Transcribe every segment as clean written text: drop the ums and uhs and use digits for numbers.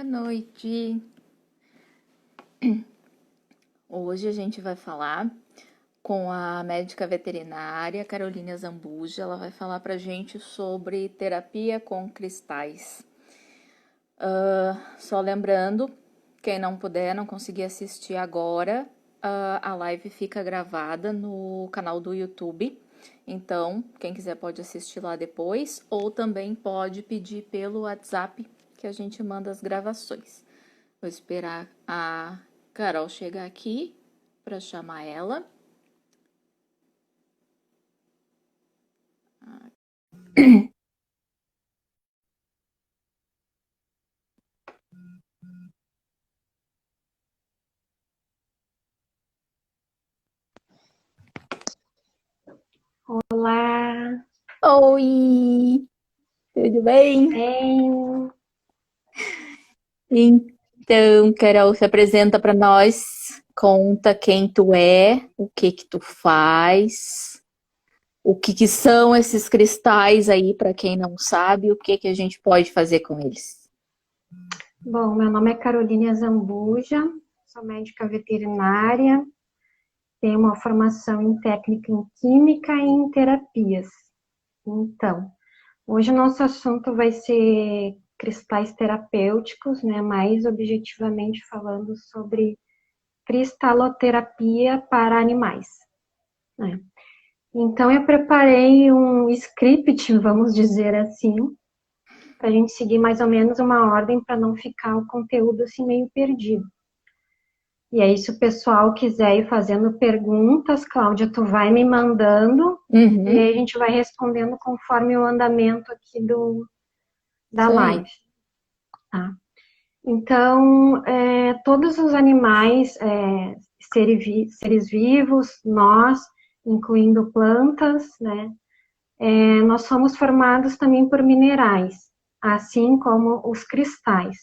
Boa noite. Hoje a gente vai falar com a médica veterinária Carolina Zambuja. Ela vai falar pra gente sobre terapia com cristais. Só lembrando, quem não puder, não conseguir assistir agora, a live fica gravada no canal do YouTube. Então, quem quiser pode assistir lá depois, ou também pode pedir pelo WhatsApp que a gente manda as gravações. Vou esperar a Carol chegar aqui para chamar ela. Olá! Oi! Tudo bem? Bem, Então, Carol, se apresenta para nós. Conta quem tu é, o que que tu faz, o que que são esses cristais aí, para quem não sabe, o que que a gente pode fazer com eles. bom, meu nome é Carolina Zambuja, sou médica veterinária, tenho uma formação em técnica em química e em terapias. Então, hoje o nosso assunto vai ser cristais terapêuticos, né? Mais objetivamente falando sobre cristaloterapia para animais, né? Então, eu preparei um script, vamos dizer assim, para a gente seguir mais ou menos uma ordem para não ficar o conteúdo assim meio perdido. E aí, se o pessoal quiser ir fazendo perguntas, Cláudia, tu vai me mandando e aí a gente vai respondendo conforme o andamento aqui da Isso live. aí. Tá? Então, todos os animais, seres vivos, nós, incluindo plantas, né? Nós somos formados também por minerais, assim como os cristais.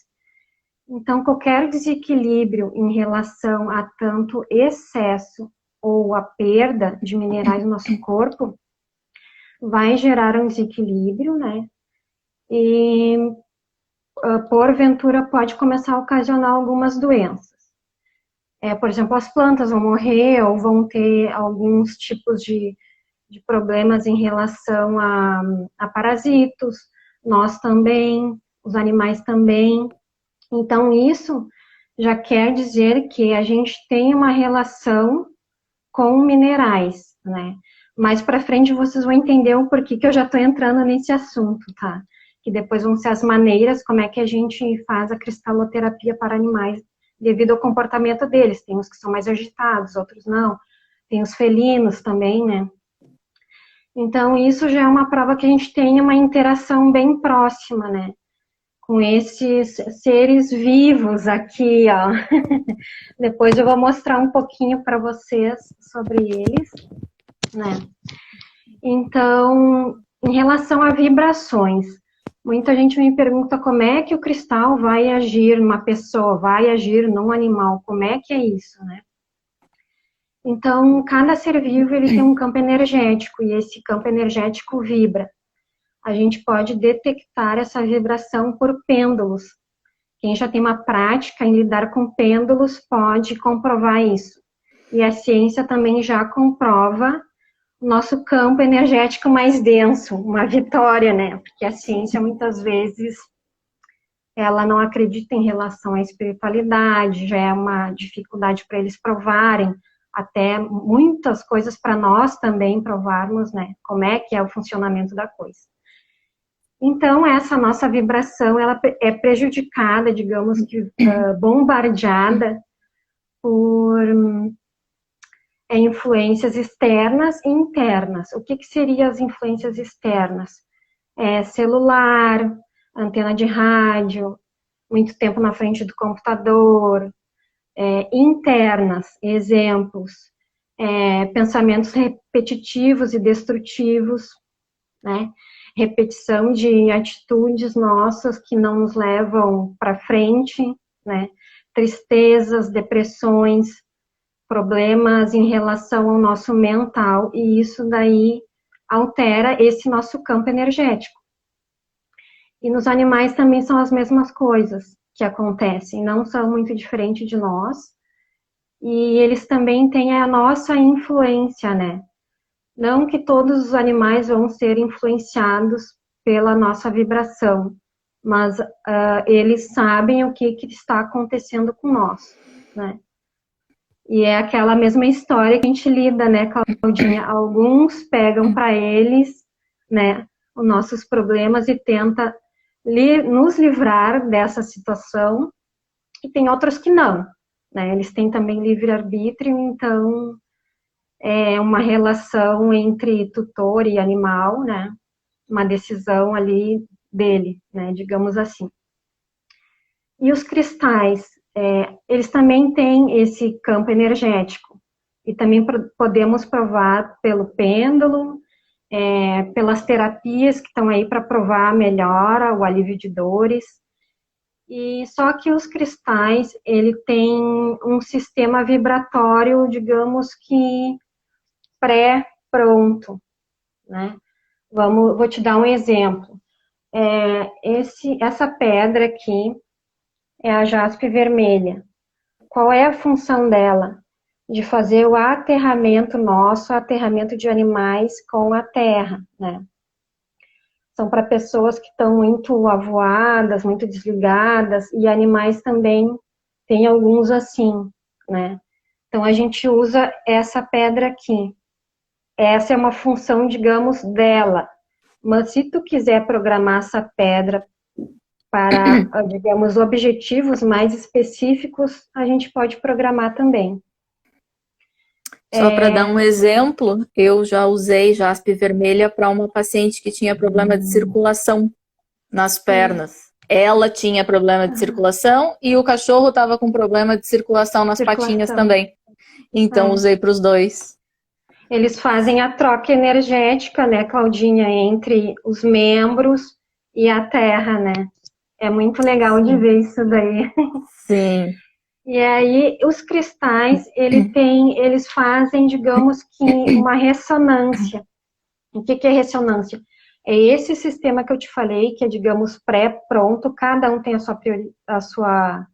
Então, qualquer desequilíbrio em relação a tanto excesso ou a perda de minerais no nosso corpo vai gerar um desequilíbrio, né? E, porventura, pode começar a ocasionar algumas doenças. Por exemplo, as plantas vão morrer ou vão ter alguns tipos de problemas em relação a parasitos, nós também, os animais também. Então, isso já quer dizer que a gente tem uma relação com minerais, né? Mais para frente vocês vão entender o porquê que eu já estou entrando nesse assunto, tá? Que depois vão ser as maneiras como é que a gente faz a cristaloterapia para animais devido ao comportamento deles. Tem uns que são mais agitados, outros não. Tem os felinos também, né? Então, isso já é uma prova que a gente tem uma interação bem próxima, né? Com esses seres vivos aqui, ó. Depois eu vou mostrar um pouquinho para vocês sobre eles, né? Então, em relação a vibrações, muita gente me pergunta como é que o cristal vai agir numa pessoa, vai agir num animal, como é que é isso, né? Então, cada ser vivo ele tem um campo energético e esse campo energético vibra. A gente pode detectar essa vibração por pêndulos. Quem já tem uma prática em lidar com pêndulos pode comprovar isso. E a ciência também já comprova o nosso campo energético mais denso, uma vitória, né? Porque a ciência muitas vezes ela não acredita em relação à espiritualidade, já é uma dificuldade para eles provarem, até muitas coisas para nós também provarmos, né? Como é que é o funcionamento da coisa. Então, essa nossa vibração, ela é prejudicada, digamos que bombardeada por influências externas e internas. O que seriam as influências externas? Celular, antena de rádio, muito tempo na frente do computador. Internas, exemplos, pensamentos repetitivos e destrutivos, né? Repetição de atitudes nossas que não nos levam para frente, né? Tristezas, depressões, problemas em relação ao nosso mental, e isso daí altera esse nosso campo energético. E nos animais também são as mesmas coisas. que acontecem, não são muito diferentes de nós, e eles também têm a nossa influência, né? Não que todos os animais vão ser influenciados pela nossa vibração, mas eles sabem o que está acontecendo com nós, né? E é aquela mesma história que a gente lida, né, Claudinha? Alguns pegam para eles, né, os nossos problemas e tenta nos livrar dessa situação, e tem outros que não, né? Eles têm também livre-arbítrio, então é uma relação entre tutor e animal, né? Uma decisão ali dele, né? Digamos assim. E os cristais, eles também têm esse campo energético. E também podemos provar pelo pêndulo, pelas terapias que estão aí para provar a melhora, o alívio de dores. E só que os cristais, ele tem um sistema vibratório, digamos que pré-pronto, né? Vou te dar um exemplo. Essa pedra aqui é a jaspe vermelha. Qual é a função dela? De fazer o aterramento nosso, aterramento de animais com a terra, né? São para pessoas que estão muito avoadas, muito desligadas, e animais também tem alguns assim, né? Então a gente usa essa pedra aqui. Essa é uma função, digamos, dela. Mas se tu quiser programar essa pedra para, digamos, objetivos mais específicos, a gente pode programar também. Só para dar um exemplo, eu já usei jaspe vermelha para uma paciente que tinha problema de circulação nas pernas. Ela tinha problema de circulação e o cachorro estava com problema de circulação nas patinhas também. Então, usei para os dois. Eles fazem a troca energética, né, Claudinha, entre os membros e a terra, né? É muito legal de ver isso daí. Sim. E aí, os cristais, eles fazem, digamos que, uma ressonância. O que é ressonância? É esse sistema que eu te falei, que é, digamos, pré-pronto, cada um tem a sua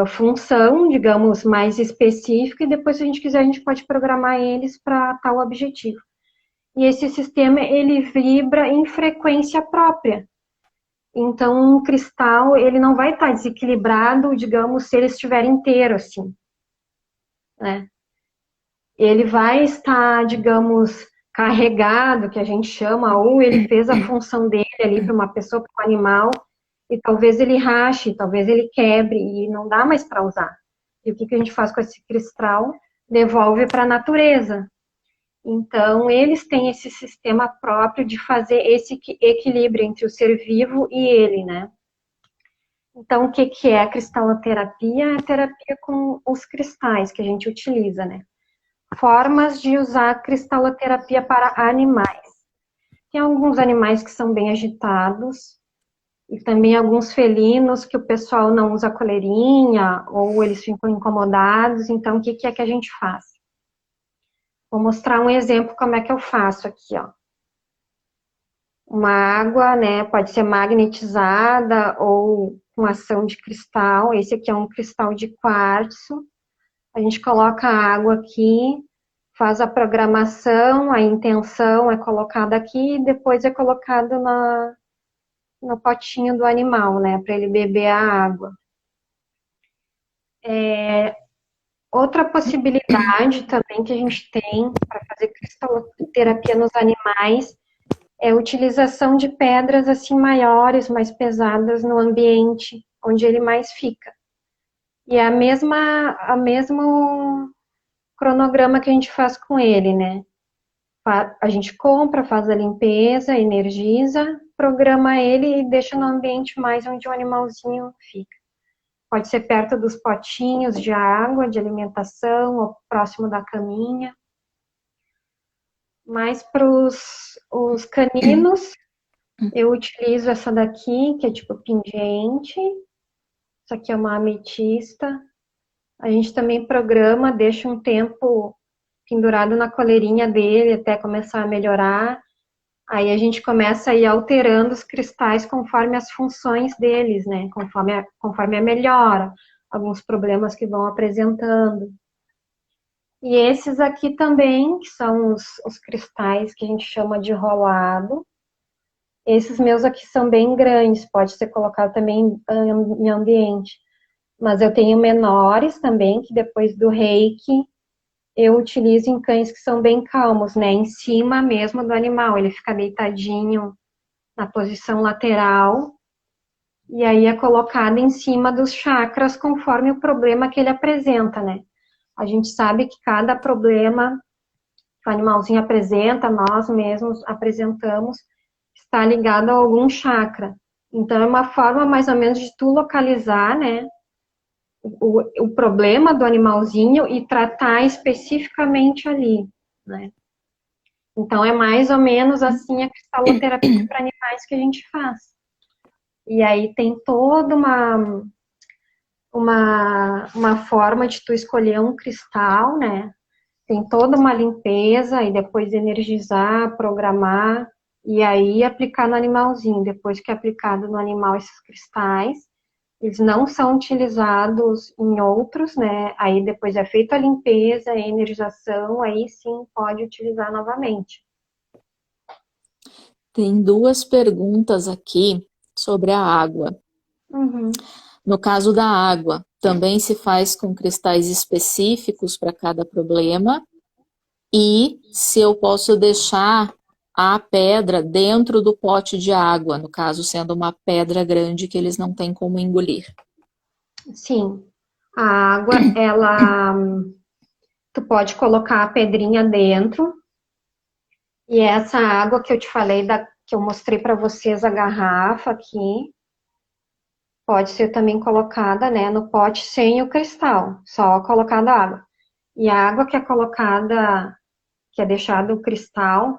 função, digamos, mais específica, e depois, se a gente quiser, a gente pode programar eles para tal objetivo. E esse sistema, ele vibra em frequência própria. Então, um cristal, ele não vai estar desequilibrado, digamos, se ele estiver inteiro, assim, né? Ele vai estar, digamos, carregado, que a gente chama, ou ele fez a função dele ali para uma pessoa, para um animal, e talvez ele rache, talvez ele quebre, e não dá mais para usar. E o que a gente faz com esse cristal? Devolve para a natureza. Então, eles têm esse sistema próprio de fazer esse equilíbrio entre o ser vivo e ele, né? Então, o que é a cristaloterapia? É a terapia com os cristais que a gente utiliza, né? Formas de usar a cristaloterapia para animais. Tem alguns animais que são bem agitados, e também alguns felinos que o pessoal não usa coleirinha, ou eles ficam incomodados. Então, o que é que a gente faz? Vou mostrar um exemplo como é que eu faço aqui, ó. Uma água, né, pode ser magnetizada ou com ação de cristal. Esse aqui é um cristal de quartzo. A gente coloca a água aqui, faz a programação, a intenção é colocada aqui e depois é colocado no potinho do animal, né, para ele beber a água. Outra possibilidade também que a gente tem para fazer cristaloterapia nos animais é a utilização de pedras assim maiores, mais pesadas no ambiente onde ele mais fica. E é a mesmo cronograma que a gente faz com ele, né? A gente compra, faz a limpeza, energiza, programa ele e deixa no ambiente mais onde o animalzinho fica. Pode ser perto dos potinhos de água, de alimentação, ou próximo da caminha. Mas para os caninos, eu utilizo essa daqui, que é tipo pingente. Isso aqui é uma ametista. A gente também programa, deixa um tempo pendurado na coleirinha dele até começar a melhorar. Aí a gente começa a ir alterando os cristais conforme as funções deles, né? Conforme a melhora, alguns problemas que vão apresentando. E esses aqui também, que são os cristais que a gente chama de rolado. Esses meus aqui são bem grandes, pode ser colocado também em ambiente. Mas eu tenho menores também, que depois do reiki eu utilizo em cães que são bem calmos, né? Em cima mesmo do animal, ele fica deitadinho na posição lateral, e aí é colocado em cima dos chakras conforme o problema que ele apresenta, né? A gente sabe que cada problema que o animalzinho apresenta, nós mesmos apresentamos, está ligado a algum chakra. Então, é uma forma mais ou menos de tu localizar, né, o problema do animalzinho e tratar especificamente ali, né? Então, é mais ou menos assim a cristaloterapia para animais que a gente faz. E aí tem toda uma forma de tu escolher um cristal, né? Tem toda uma limpeza e depois energizar, programar e aí aplicar no animalzinho. Depois que é aplicado no animal esses cristais, eles não são utilizados em outros, né? Aí depois é feita a limpeza, a energização, aí sim pode utilizar novamente. Tem duas perguntas aqui sobre a água. Uhum. No caso da água, também se faz com cristais específicos para cada problema, e se eu posso deixar a pedra dentro do pote de água, no caso sendo uma pedra grande que eles não têm como engolir. Sim, a água, tu pode colocar a pedrinha dentro, e essa água que eu te falei, que eu mostrei para vocês a garrafa aqui, pode ser também colocada, né, no pote sem o cristal, só colocada água. E a água que é colocada, que é deixada o cristal,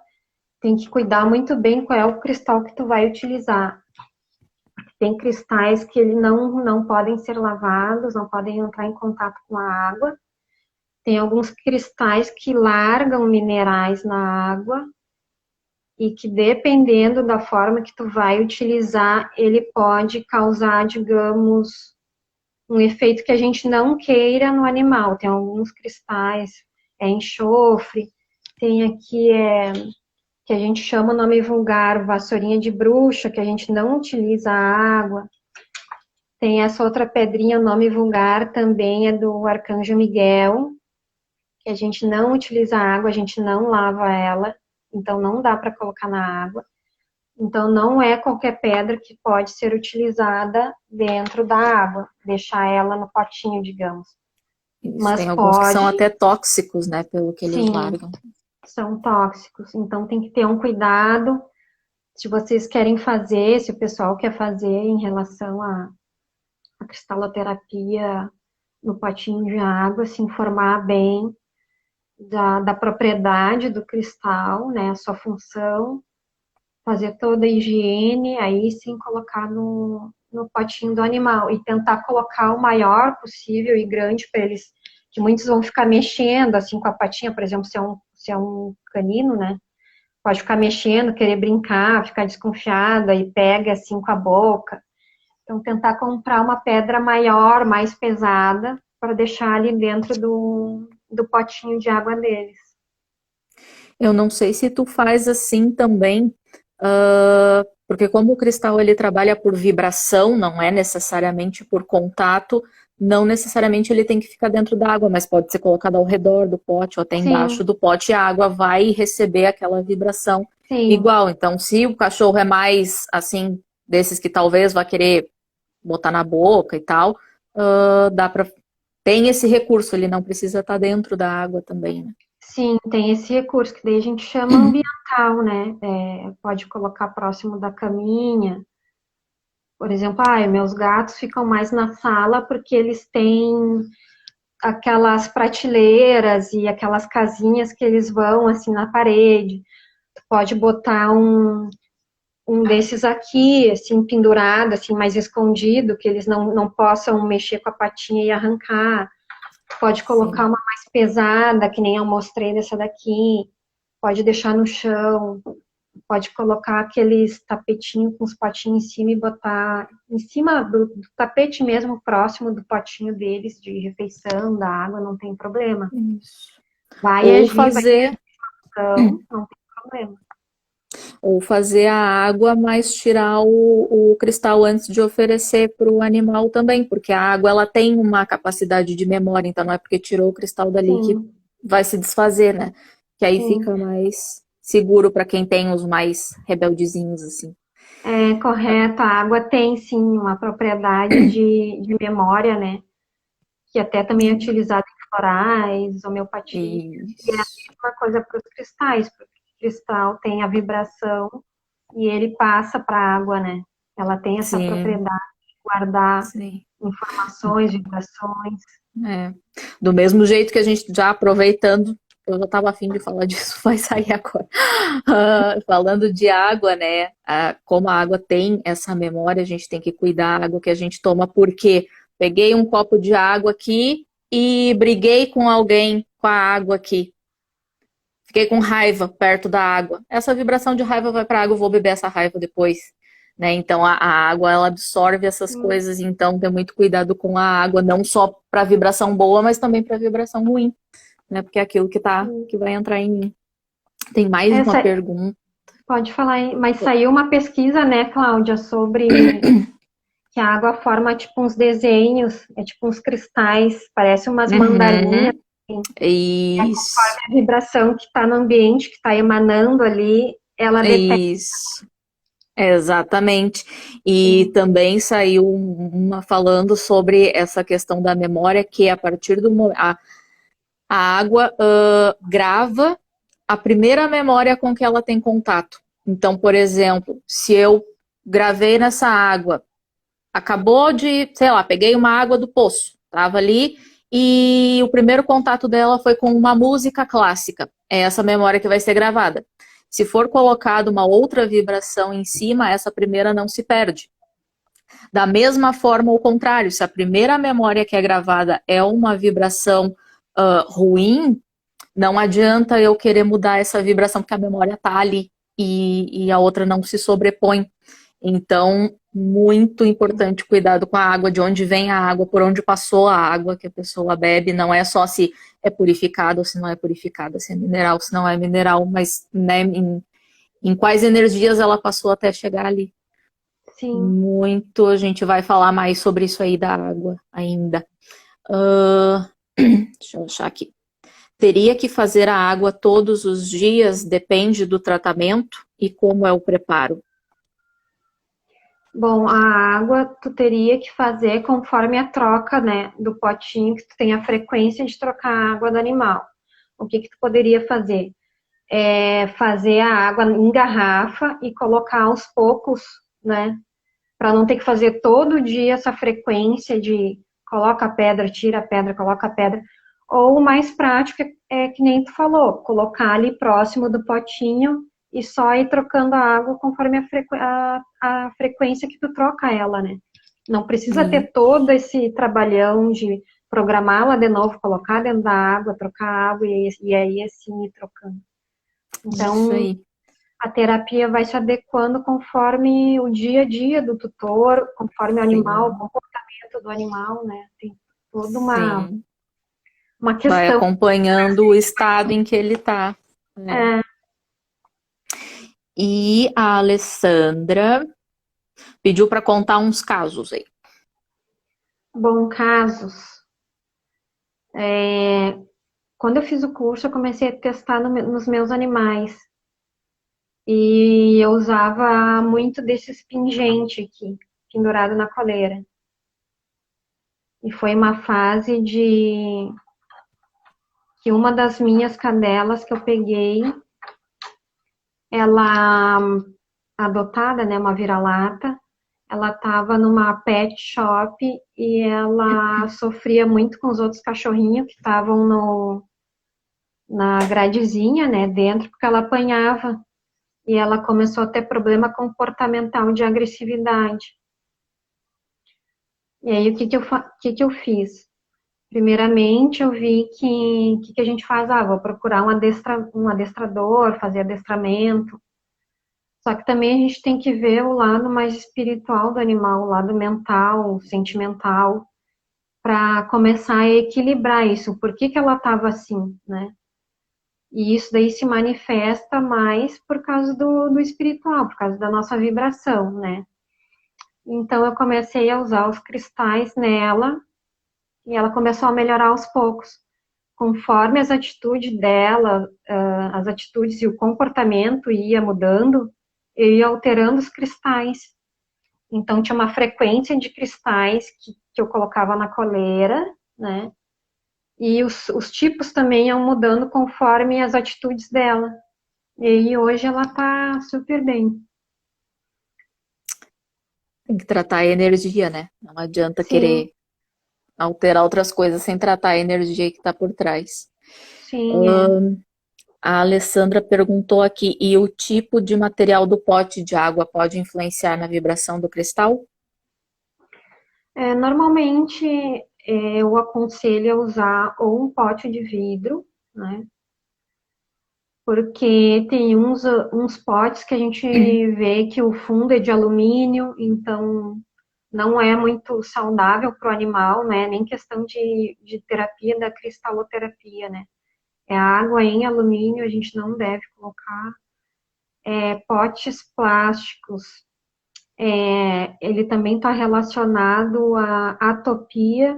tem que cuidar muito bem qual é o cristal que tu vai utilizar. Tem cristais que ele não podem ser lavados, não podem entrar em contato com a água. Tem alguns cristais que largam minerais na água e que, dependendo da forma que tu vai utilizar, ele pode causar, digamos, um efeito que a gente não queira no animal. Tem alguns cristais, enxofre, tem aqui que a gente chama o nome vulgar, vassourinha de bruxa, que a gente não utiliza a água. Tem essa outra pedrinha, o nome vulgar também é do Arcanjo Miguel, que a gente não utiliza a água, a gente não lava ela, então não dá para colocar na água. Então não é qualquer pedra que pode ser utilizada dentro da água, deixar ela no potinho, digamos. Isso, Mas tem alguns que são pode, até tóxicos, né, pelo que eles sim, largam. são tóxicos, então tem que ter um cuidado. Se vocês querem fazer, se o pessoal quer fazer em relação à cristaloterapia no potinho de água, se informar bem da propriedade do cristal, né, a sua função, fazer toda a higiene, aí sim colocar no potinho do animal e tentar colocar o maior possível e grande para eles, que muitos vão ficar mexendo assim com a patinha, por exemplo, se é um canino, né? Pode ficar mexendo, querer brincar, ficar desconfiada e pega assim com a boca. Então, tentar comprar uma pedra maior, mais pesada, para deixar ali dentro do potinho de água deles. Eu não sei se tu faz assim também, porque como o cristal ele trabalha por vibração, não é necessariamente por contato, não necessariamente ele tem que ficar dentro da água, mas pode ser colocado ao redor do pote ou até embaixo Sim, do pote, e a água vai receber aquela vibração sim, igual. Então, se o cachorro é mais assim, desses que talvez vá querer botar na boca e tal, dá para tem esse recurso, ele não precisa estar dentro da água também, né? sim, tem esse recurso, que daí a gente chama ambiental, né? Pode colocar próximo da caminha. Por exemplo, meus gatos ficam mais na sala porque eles têm aquelas prateleiras e aquelas casinhas que eles vão assim na parede. Tu pode botar um desses aqui, assim, pendurado, assim, mais escondido, que eles não possam mexer com a patinha e arrancar. Pode colocar Sim. uma mais pesada, que nem eu mostrei dessa daqui. Pode deixar no chão. pode colocar aqueles tapetinhos com os potinhos em cima e botar em cima do tapete mesmo, próximo do potinho deles, de refeição, da água, não tem problema. Isso. Vai Ou agir, vai ter fazer, ação, não tem problema. ou fazer a água, mas tirar o cristal antes de oferecer para o animal também, porque a água ela tem uma capacidade de memória, então não é porque tirou o cristal dali que Sim, vai se desfazer, né? Que aí sim. fica mais seguro para quem tem os mais rebeldezinhos, assim. É correto, a água tem sim uma propriedade de memória, né? Que até também é utilizada em florais, homeopatia. E é a Isso. mesma coisa para os cristais, porque o cristal tem a vibração e ele passa para a água, né? Ela tem essa Sim, propriedade de guardar sim. informações, vibrações. É. Do mesmo jeito que a gente já aproveitando, eu já estava afim de falar disso, vai sair agora. Falando de água, né? Como a água tem essa memória, a gente tem que cuidar da água que a gente toma, porque peguei um copo de água aqui e briguei com alguém com a água aqui. Fiquei com raiva perto da água. Essa vibração de raiva vai para a água, eu vou beber essa raiva depois. Né? Então a água ela absorve essas Sim, coisas, então ter muito cuidado com a água, não só para vibração boa, mas também para vibração ruim, né? Porque é aquilo sim. que vai entrar em mim. Tem mais uma Essa, pergunta. pode falar aí, mas saiu uma pesquisa, né, Cláudia, sobre que a água forma tipo uns desenhos, é tipo uns cristais, parece umas mandarinhas. Uhum. Isso, A vibração que está no ambiente, que está emanando ali, ela depende. isso. Exatamente. E Sim, também saiu uma falando sobre essa questão da memória, que a partir do momento. A água grava a primeira memória com que ela tem contato. Então, por exemplo, se eu gravei nessa água, acabou de, sei lá, peguei uma água do poço, estava ali, e o primeiro contato dela foi com uma música clássica. É essa memória que vai ser gravada. Se for colocado uma outra vibração em cima, essa primeira não se perde. Da mesma forma, o contrário, se a primeira memória que é gravada é uma vibração ruim, não adianta eu querer mudar essa vibração, porque a memória está ali e a outra não se sobrepõe. Então, muito importante cuidado com a água, de onde vem a água, por onde passou a água que a pessoa bebe. Não é só se é purificada ou se não é purificada, se é mineral, se não é mineral, mas né, em quais energias ela passou até chegar ali. sim. Muito, a gente vai falar mais sobre isso aí da água ainda. Uh, deixa eu achar aqui. Teria que fazer a água todos os dias, depende do tratamento e como é o preparo. Bom, a água tu teria que fazer conforme a troca, né, do potinho, que tu tem a frequência de trocar a água do animal. O que que tu poderia fazer? É fazer a água em garrafa e colocar aos poucos, né, para não ter que fazer todo dia essa frequência de coloca a pedra, tira a pedra, coloca a pedra. Ou o mais prático é que nem tu falou, colocar ali próximo do potinho e só ir trocando a água conforme a frequência que tu troca ela, né? Não precisa E ter todo esse trabalhão de programá-la de novo, colocar dentro da água, trocar a água e aí assim ir trocando. isso Então, aí. a terapia vai se adequando conforme o dia a dia do tutor, conforme o animal, o Sim, comportamento do animal, né? Tem toda sim. uma Vai questão. acompanhando o estado em que ele está. Né? É, E a Alessandra pediu para contar uns casos aí. bom, casos. Quando eu fiz o curso, eu comecei a testar nos meus animais. E eu usava muito desse pingente aqui, pendurado na coleira. E foi uma fase de que uma das minhas cadelas que eu peguei, ela adotada, né, uma vira-lata, ela estava numa pet shop e ela sofria muito com os outros cachorrinhos que estavam no na gradezinha, né, dentro, porque ela apanhava e ela começou a ter problema comportamental de agressividade. E aí, o que que eu fiz? Primeiramente, eu vi que a gente faz? Ah, vou procurar um adestrador, fazer adestramento. Só que também a gente tem que ver o lado mais espiritual do animal, o lado mental, sentimental, para começar a equilibrar isso. Por que que ela estava assim, né? E isso daí se manifesta mais por causa do espiritual, por causa da nossa vibração, né? Então eu comecei a usar os cristais nela e ela começou a melhorar aos poucos. Conforme as atitudes dela, as atitudes e o comportamento ia mudando, eu ia alterando os cristais. Então tinha uma frequência de cristais que eu colocava na coleira, né? E os tipos também iam mudando conforme as atitudes dela. E hoje ela tá super bem. Tem que tratar a energia, né? Não adianta Sim, querer alterar outras coisas sem tratar a energia que está por trás. sim, é. A Alessandra perguntou aqui, e o tipo de material do pote de água pode influenciar na vibração do cristal? Normalmente eu aconselho a usar ou um pote de vidro, né? Porque tem uns potes que a gente vê que o fundo é de alumínio, então não é muito saudável para o animal, né? Nem questão de terapia da cristaloterapia, né? É água em alumínio, a gente não deve colocar. Potes plásticos, ele também está relacionado à atopia.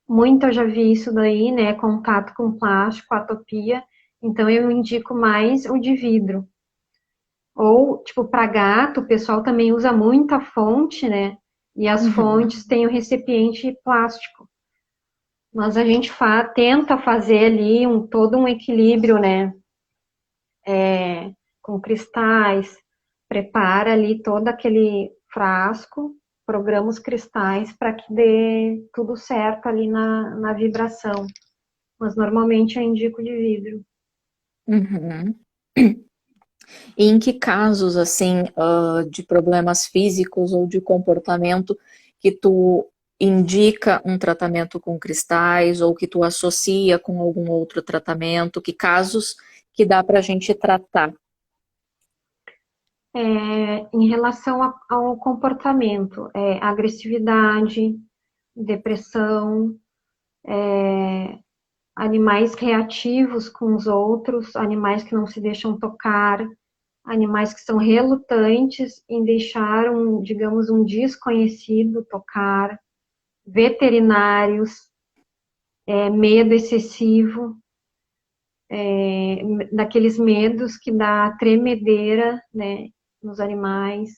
Muito eu já vi isso daí, né? Contato com plástico, atopia. Então eu indico mais o de vidro. Ou, tipo, para gato, o pessoal também usa muito a fonte, né? E as Uhum. fontes têm o recipiente plástico. Mas a gente tenta fazer ali todo um equilíbrio, né? Com cristais, prepara ali todo aquele frasco, programa os cristais para que dê tudo certo ali na vibração. Mas normalmente eu indico de vidro. Uhum. E em que casos, assim, de problemas físicos ou de comportamento que tu indica um tratamento com cristais ou que tu associa com algum outro tratamento? Que casos que dá para a gente tratar? Em relação ao comportamento, agressividade, depressão, animais reativos com os outros, animais que não se deixam tocar, animais que são relutantes em deixar digamos, um desconhecido tocar, veterinários, medo excessivo, daqueles medos que dá tremedeira, né, nos animais,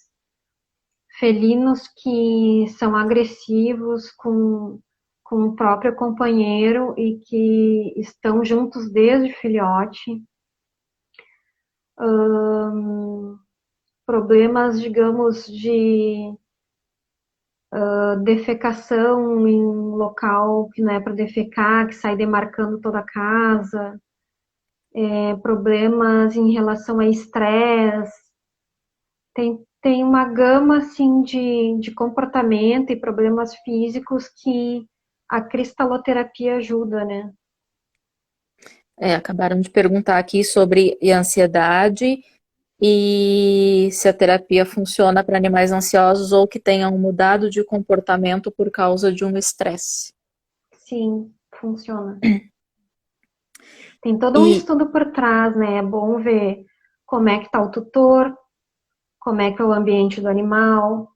felinos que são agressivos com o próprio companheiro e que estão juntos desde filhote, problemas, digamos, de defecação em local que não é para defecar, que sai demarcando toda a casa, problemas em relação a estresse, tem uma gama assim de comportamento e problemas físicos que a cristaloterapia ajuda, né? Acabaram de perguntar aqui sobre ansiedade e se a terapia funciona para animais ansiosos ou que tenham mudado de comportamento por causa de um estresse. Sim, funciona. Tem todo um E estudo por trás, né? É bom ver como é que está o tutor, como é que é o ambiente do animal,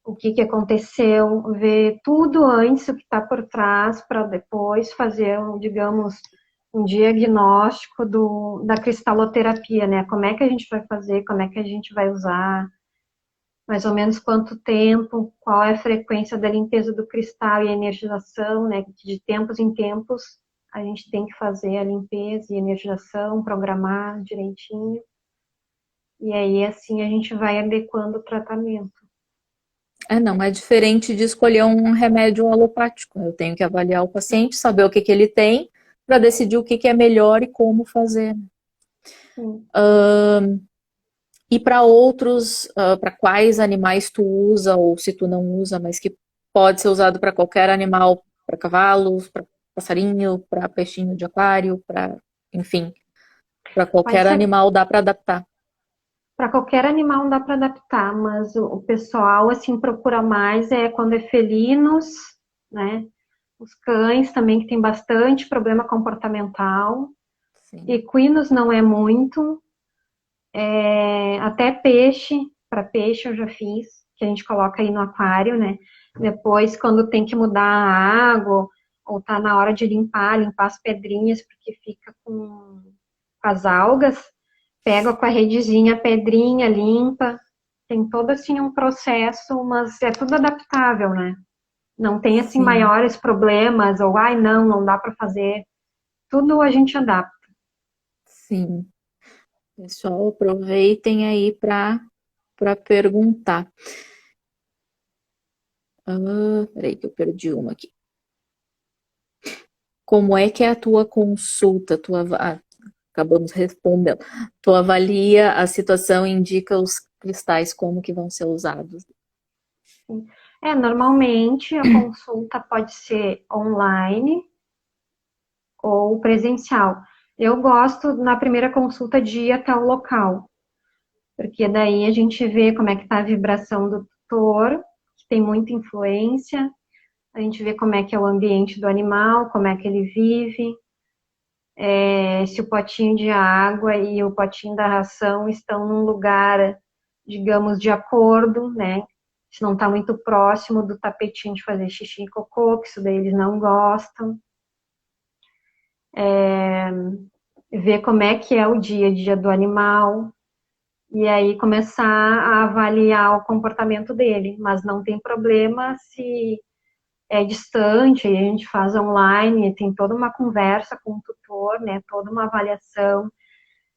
o que que aconteceu, ver tudo antes o que está por trás para depois fazer, digamos, um diagnóstico da cristaloterapia, né? Como é que a gente vai fazer, como é que a gente vai usar, mais ou menos quanto tempo, qual é a frequência da limpeza do cristal e a energização, né? De tempos em tempos a gente tem que fazer a limpeza e energização, programar direitinho. E aí, assim, a gente vai adequando o tratamento. não é diferente de escolher um remédio alopático. Eu tenho que avaliar o paciente, saber o que que ele tem, para decidir o que que é melhor e como fazer. Sim. E para outros, para quais animais tu usa, ou se tu não usa, mas que pode ser usado para qualquer animal, para cavalos, para passarinho, para peixinho de aquário, para, enfim, para Mas qualquer animal dá para adaptar. Para qualquer animal dá para adaptar, mas o pessoal assim procura mais quando é felinos, né? Os cães também que tem bastante problema comportamental. Sim. Equinos não é muito. Até peixe, para peixe eu já fiz, que a gente coloca aí no aquário, né? Depois, quando tem que mudar a água, ou tá na hora de limpar as pedrinhas, porque fica com as algas, pega com a redezinha a pedrinha, limpa. Tem todo assim um processo, mas é tudo adaptável, né? Não tem assim Sim, maiores problemas, ou ai não dá para fazer. Tudo a gente adapta. sim. Pessoal, aproveitem aí para perguntar. Peraí que eu perdi uma aqui. Como é que é a tua consulta? Acabamos respondendo. Tu avalia a situação e indica os cristais como que vão ser usados. Normalmente a consulta pode ser online ou presencial. Eu gosto, na primeira consulta, de ir até o local, porque daí a gente vê como é que está a vibração do tutor, que tem muita influência, a gente vê como é que é o ambiente do animal, como é que ele vive, se o potinho de água e o potinho da ração estão num lugar, digamos, de acordo, né? Se não está muito próximo do tapetinho de fazer xixi e cocô, que isso daí eles não gostam. Ver como é que é o dia a dia do animal, e aí começar a avaliar o comportamento dele. Mas não tem problema se é distante, a gente faz online, tem toda uma conversa com o tutor, né? Toda uma avaliação.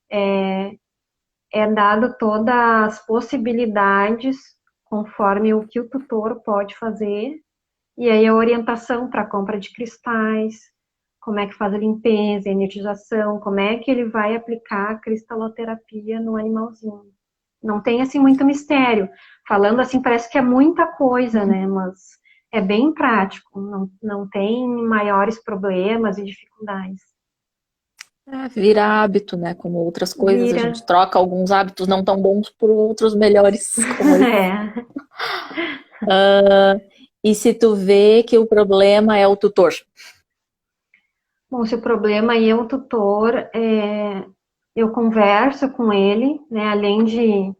É dado todas as possibilidades conforme o que o tutor pode fazer, e aí a orientação para a compra de cristais, como é que faz a limpeza, a energização, como é que ele vai aplicar a cristaloterapia no animalzinho. Não tem assim muito mistério. Falando assim parece que é muita coisa, né? Mas é bem prático, não tem maiores problemas e dificuldades. Vira hábito, né? Como outras coisas, a Vira. gente troca alguns hábitos não tão bons por outros melhores, como esse. É. E se tu vê que o problema é o tutor? Bom, se o problema aí é o tutor, eu converso com ele, né? Além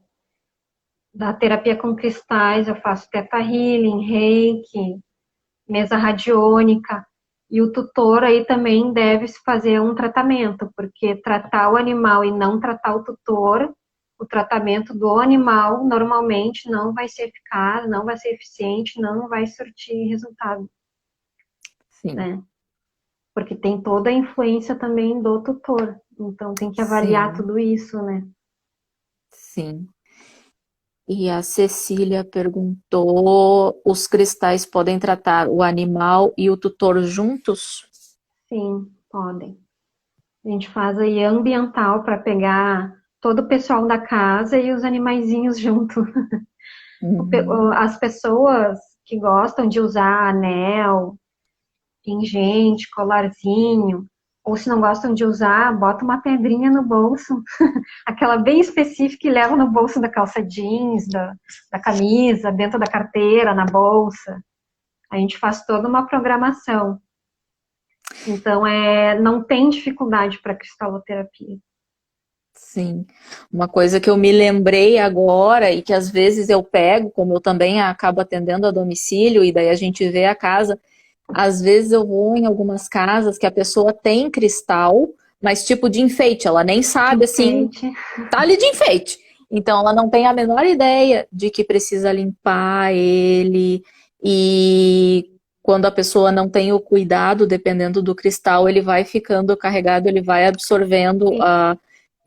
da terapia com cristais, eu faço Theta Healing, Reiki, mesa radiônica, e o tutor aí também deve se fazer um tratamento, porque tratar o animal e não tratar o tutor, o tratamento do animal normalmente não vai ser eficaz, não vai ser eficiente, não vai surtir resultado, Sim, né? Porque tem toda a influência também do tutor. Então tem que avaliar sim, tudo isso, né? sim. E a Cecília perguntou: os cristais podem tratar o animal e o tutor juntos? Sim, podem. A gente faz aí ambiental para pegar todo o pessoal da casa e os animaizinhos junto. Uhum. As pessoas que gostam de usar anel, pingente, colarzinho, ou se não gostam de usar, bota uma pedrinha no bolso, aquela bem específica que leva no bolso da calça jeans, da camisa, dentro da carteira, na bolsa. A gente faz toda uma programação. Então, não tem dificuldade para cristaloterapia. Sim. Uma coisa que eu me lembrei agora e que às vezes eu pego, como eu também acabo atendendo a domicílio, e daí a gente vê a casa. Às vezes eu vou em algumas casas que a pessoa tem cristal, mas tipo de enfeite, ela nem De sabe assim, enfeite. tá ali de enfeite. Então ela não tem a menor ideia de que precisa limpar ele e quando a pessoa não tem o cuidado, dependendo do cristal, ele vai ficando carregado, ele vai absorvendo a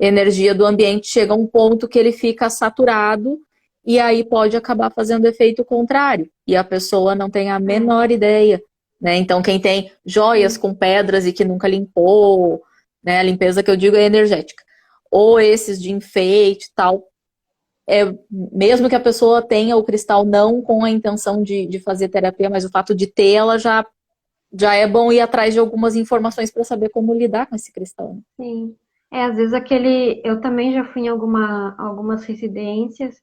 energia do ambiente, chega a um ponto que ele fica saturado e aí pode acabar fazendo efeito contrário. E a pessoa não tem a É, menor ideia, né? Então quem tem joias sim, com pedras e que nunca limpou, né? A limpeza que eu digo é energética. Ou esses de enfeite e tal, mesmo que a pessoa tenha o cristal não com a intenção de fazer terapia, mas o fato de ter, ela já é bom ir atrás de algumas informações para saber como lidar com esse cristal. Né? sim. Às vezes eu também já fui em algumas residências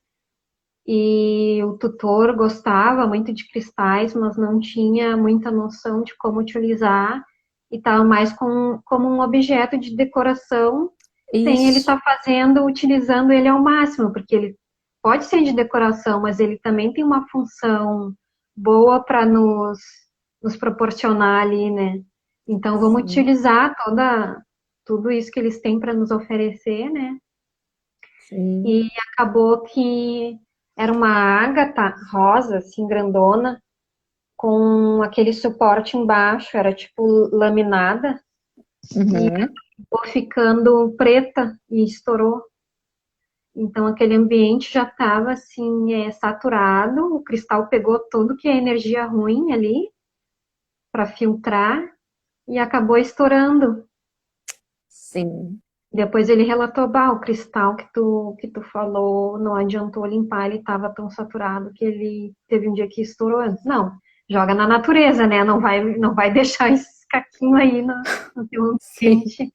e o tutor gostava muito de cristais, mas não tinha muita noção de como utilizar e estava mais como um objeto de decoração, sem ele Isso, estar utilizando ele ao máximo, porque ele pode ser de decoração, mas ele também tem uma função boa para nos proporcionar ali, né? Então vamos sim, utilizar tudo isso que eles têm para nos oferecer, né? sim. E acabou que era uma ágata rosa, assim, grandona, com aquele suporte embaixo, era tipo laminada, e Uhum. acabou ficando preta e estourou. Então aquele ambiente já estava assim, saturado, o cristal pegou tudo que é energia ruim ali para filtrar e acabou estourando. Sim. Depois ele relatou, bah, o cristal que tu falou, não adiantou limpar, ele estava tão saturado que ele teve um dia que estourou antes. Não, joga na natureza, né? Não vai deixar esse caquinho aí no teu Sim, ambiente.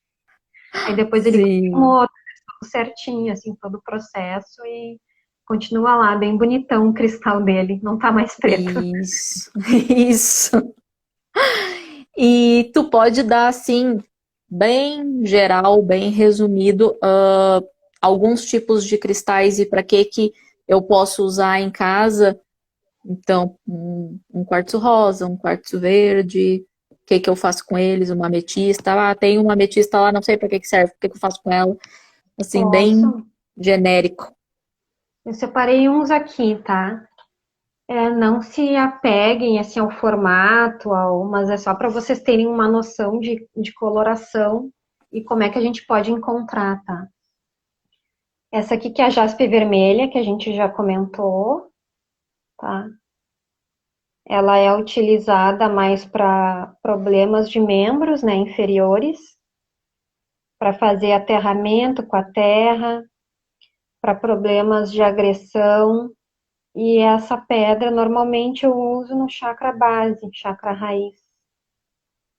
Aí depois ele sim. confirmou tudo certinho, assim, todo o processo e continua lá, bem bonitão o cristal dele, não tá mais preto. Isso, isso. E tu pode dar, assim, bem geral, bem resumido, alguns tipos de cristais e para que eu posso usar em casa. Então, um quartzo rosa, um quartzo verde, o que eu faço com eles? Uma ametista. Ah, tem uma ametista lá, não sei para que serve, o que eu faço com ela? Assim, bem Posso? genérico. Eu separei uns aqui, tá? Não se apeguem assim ao formato, mas é só para vocês terem uma noção de coloração e como é que a gente pode encontrar, tá? Essa aqui que é a jaspe vermelha, que a gente já comentou, tá? Ela é utilizada mais para problemas de membros, né, inferiores, para fazer aterramento com a terra, para problemas de agressão. E essa pedra normalmente eu uso no chakra base, chakra raiz,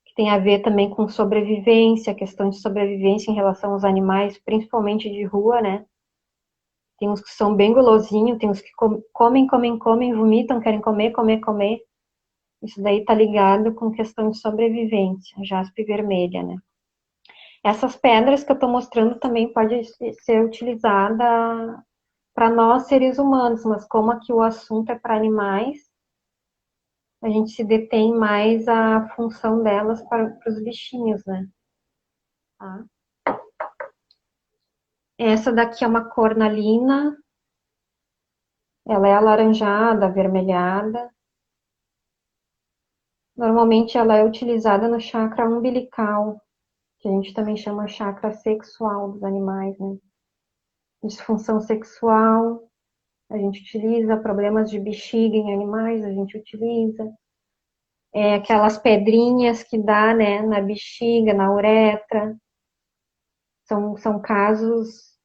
que tem a ver também com sobrevivência, questão de sobrevivência em relação aos animais, principalmente de rua, né? Tem uns que são bem gulosinhos, tem uns que comem, comem, comem, vomitam, querem comer, comer, comer. Isso daí tá ligado com questão de sobrevivência, jaspe vermelha, né? Essas pedras que eu tô mostrando também pode ser utilizada para nós seres humanos, mas como aqui o assunto é para animais, a gente se detém mais à função delas para os bichinhos, né? Tá? Essa daqui é uma cornalina, ela é alaranjada, avermelhada. Normalmente ela é utilizada no chakra umbilical, que a gente também chama chakra sexual dos animais, né? Disfunção sexual, a gente utiliza, problemas de bexiga em animais, a gente utiliza. Aquelas pedrinhas que dá, né, na bexiga, na uretra, são casos,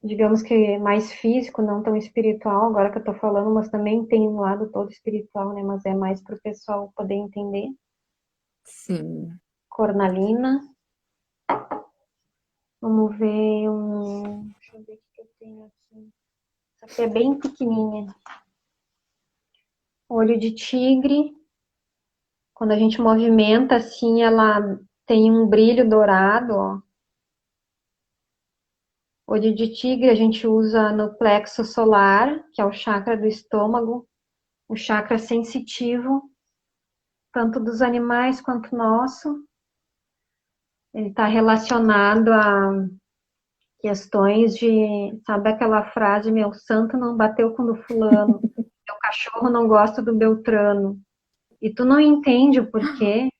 digamos que mais físico, não tão espiritual, agora que eu tô falando, mas também tem um lado todo espiritual, né, mas é mais para o pessoal poder entender. Sim. Cornalina, vamos ver deixa eu ver o que eu tenho aqui. Essa aqui é bem pequenininha. Olho de tigre, quando a gente movimenta assim, ela tem um brilho dourado, ó. Olho de tigre a gente usa no plexo solar, que é o chakra do estômago, o chakra sensitivo, tanto dos animais quanto nosso. Ele está relacionado a questões de, sabe aquela frase, meu santo não bateu com o do fulano, meu cachorro não gosta do Beltrano. E tu não entende o porquê,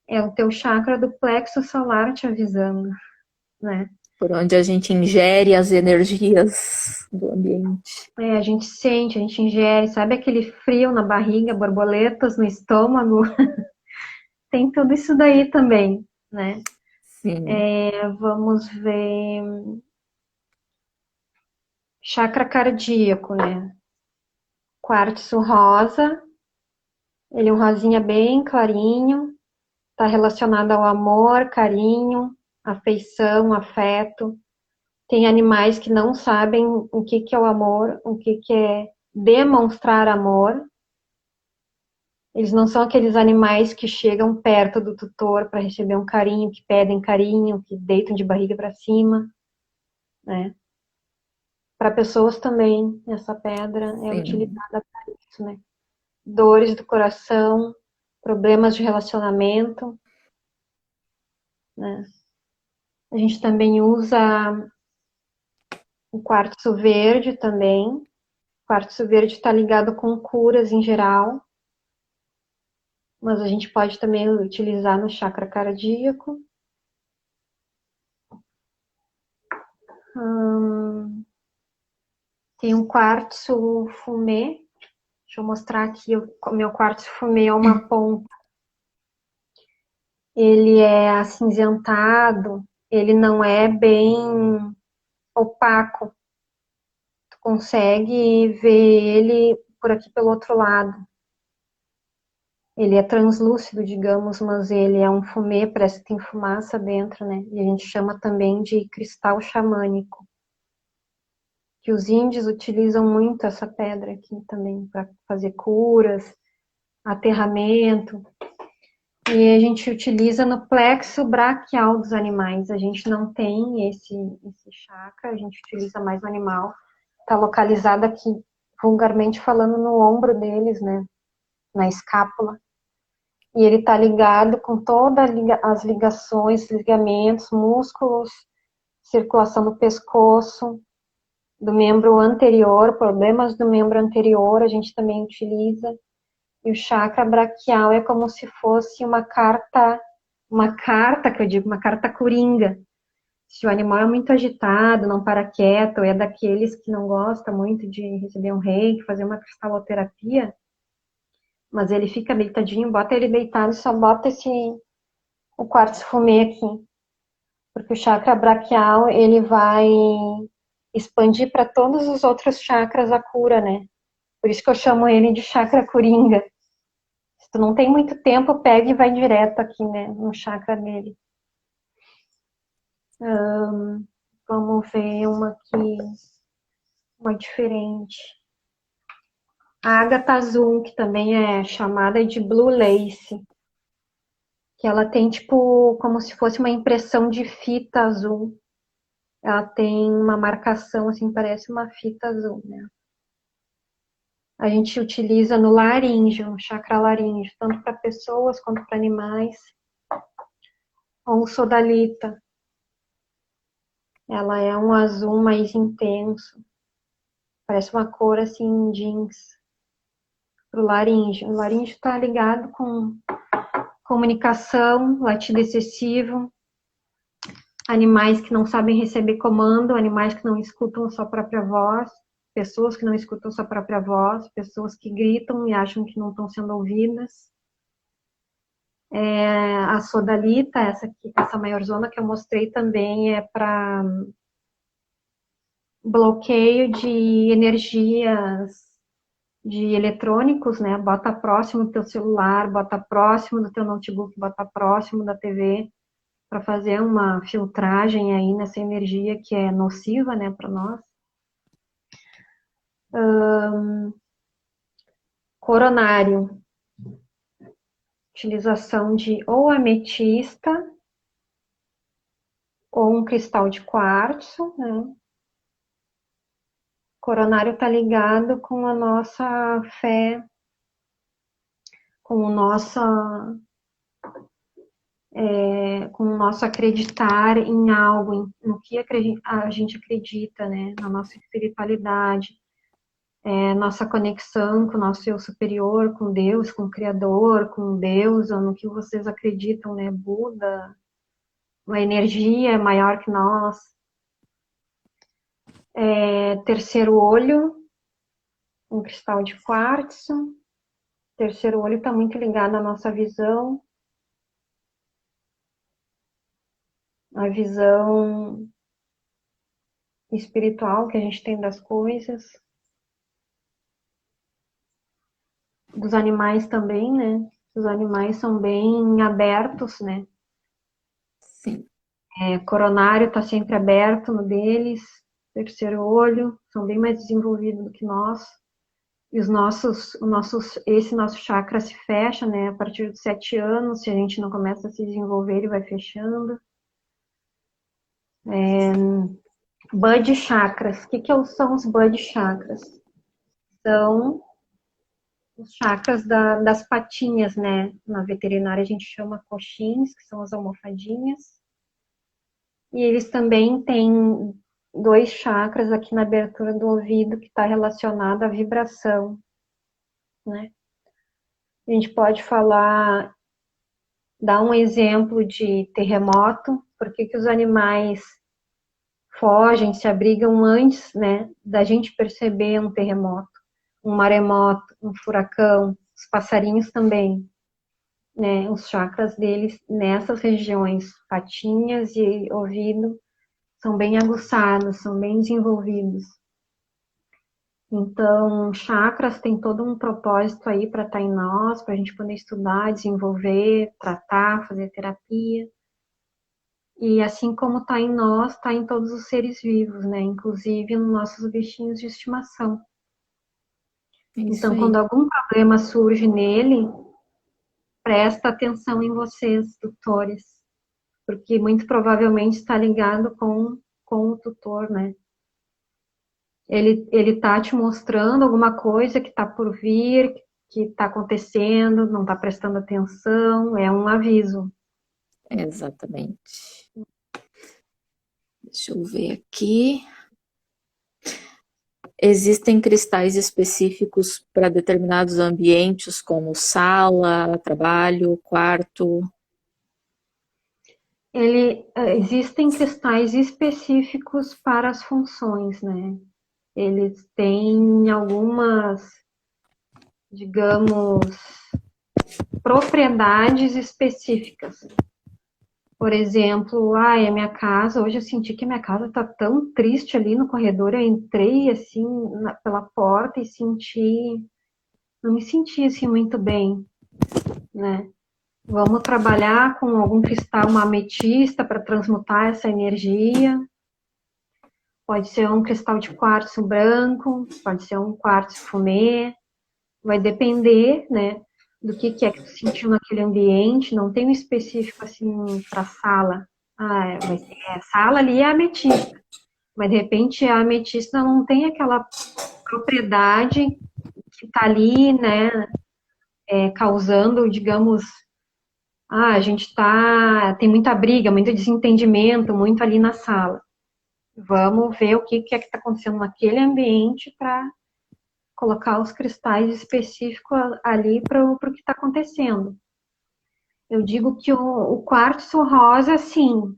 é o teu chakra do plexo solar te avisando, né? Por onde a gente ingere as energias do ambiente. A gente sente, a gente ingere, sabe aquele frio na barriga, borboletas no estômago? Tem tudo isso daí também, né? Sim. Vamos ver. Chakra cardíaco, né? Quartzo rosa, ele é um rosinha bem clarinho, está relacionado ao amor, carinho, afeição, afeto. Tem animais que não sabem o que é o amor, o que é demonstrar amor. Eles não são aqueles animais que chegam perto do tutor para receber um carinho, que pedem carinho, que deitam de barriga para cima, né? Para pessoas também, essa pedra é Sim. utilizada para isso, né? Dores do coração, problemas de relacionamento, né? A gente também usa o quartzo verde também. O quartzo verde está ligado com curas em geral, mas a gente pode também utilizar no chakra cardíaco. Tem um quartzo fumê. Deixa eu mostrar aqui o meu quartzo fumê é uma ponta. Ele é acinzentado, ele não é bem opaco. Tu consegue ver ele por aqui pelo outro lado. Ele é translúcido, digamos, mas ele é um fumê, parece que tem fumaça dentro, né? E a gente chama também de cristal xamânico. Que os índios utilizam muito essa pedra aqui também para fazer curas, aterramento. E a gente utiliza no plexo braquial dos animais. A gente não tem esse chakra, a gente utiliza mais no animal. Está localizado aqui, vulgarmente falando, no ombro deles, né? Na escápula. E ele está ligado com todas as ligações, ligamentos, músculos, circulação do pescoço, do membro anterior, problemas do membro anterior, a gente também utiliza. E o chakra braquial é como se fosse uma carta que eu digo, uma carta coringa. Se o animal é muito agitado, não para quieto, é daqueles que não gosta muito de receber um reiki, fazer uma cristaloterapia, mas ele fica deitadinho, bota ele deitado, só bota o quartzo fumê aqui. Porque o chakra braquial, ele vai expandir para todos os outros chakras a cura, né? Por isso que eu chamo ele de chakra coringa. Se tu não tem muito tempo, pega e vai direto aqui, né, no chakra dele. Vamos ver uma aqui, uma diferente. A ágata azul, que também é chamada de blue lace, que ela tem tipo como se fosse uma impressão de fita azul. Ela tem uma marcação assim, parece uma fita azul, né? A gente utiliza no laríngeo, no chakra laríngeo, tanto para pessoas quanto para animais. Ou o sodalita. Ela é um azul mais intenso. Parece uma cor assim, jeans. Pro laríngeo. O laríngeo está ligado com comunicação, latido excessivo, animais que não sabem receber comando, animais que não escutam sua própria voz, pessoas que não escutam sua própria voz, pessoas que gritam e acham que não estão sendo ouvidas. A sodalita, essa maior zona que eu mostrei também é para bloqueio de energias de eletrônicos, né? Bota próximo do teu celular, bota próximo do teu notebook, bota próximo da TV, para fazer uma filtragem aí nessa energia que é nociva, né, para nós. Coronário, utilização de ou ametista ou um cristal de quartzo, né? Coronário está ligado com a nossa fé, com o nosso, com o nosso acreditar em algo, no que a gente acredita, né? Na nossa espiritualidade, nossa conexão com o nosso eu superior, com Deus, com o Criador, com Deus, ou no que vocês acreditam, né? Buda, uma energia maior que nós. Terceiro olho, um cristal de quartzo. Terceiro olho está muito ligado à nossa visão, a visão espiritual que a gente tem das coisas. Dos animais também, né? Os animais são bem abertos, né? Sim. Coronário está sempre aberto no deles, terceiro olho, são bem mais desenvolvidos do que nós. E esse nosso chakra se fecha, né? A partir dos 7 anos, se a gente não começa a se desenvolver, ele vai fechando. Bud chakras. O que são os Bud chakras? São os chakras das patinhas, né? Na veterinária a gente chama coxins, que são as almofadinhas. E eles também têm 2 chakras aqui na abertura do ouvido, que está relacionado à vibração, né? A gente pode dar um exemplo de terremoto, por que os animais fogem, se abrigam antes, né, da gente perceber um terremoto, um maremoto, um furacão, os passarinhos também, né, os chakras deles nessas regiões, patinhas e ouvido, são bem aguçados, são bem desenvolvidos. Então, chakras tem todo um propósito aí para estar em nós, para a gente poder estudar, desenvolver, tratar, fazer terapia. E assim como está em nós, está em todos os seres vivos, né? Inclusive nos nossos bichinhos de estimação. Isso Então, aí. quando algum problema surge nele, presta atenção em vocês, tutores, porque muito provavelmente está ligado com o tutor, né? Ele tá te mostrando alguma coisa que está por vir, que está acontecendo, não está prestando atenção, é um aviso. Exatamente. Deixa eu ver aqui. Existem cristais específicos para determinados ambientes, como sala, trabalho, quarto? Existem cristais específicos para as funções, né? Eles têm algumas, digamos, propriedades específicas. Por exemplo, a minha casa, hoje eu senti que a minha casa está tão triste ali no corredor, eu entrei assim pela porta e não me senti assim muito bem, né? Vamos trabalhar com algum cristal, uma ametista para transmutar essa energia. Pode ser um cristal de quartzo branco, pode ser um quartzo fumê, vai depender, né, do que é que tu sentiu naquele ambiente, não tem um específico assim para sala. Vai ser a sala ali é a ametista, mas de repente a ametista não tem aquela propriedade que está ali, né, causando, digamos, a gente tem muita briga, muito desentendimento, muito ali na sala. Vamos ver o que é que está acontecendo naquele ambiente para colocar os cristais específicos ali para o que está acontecendo. Eu digo que o quartzo rosa, sim,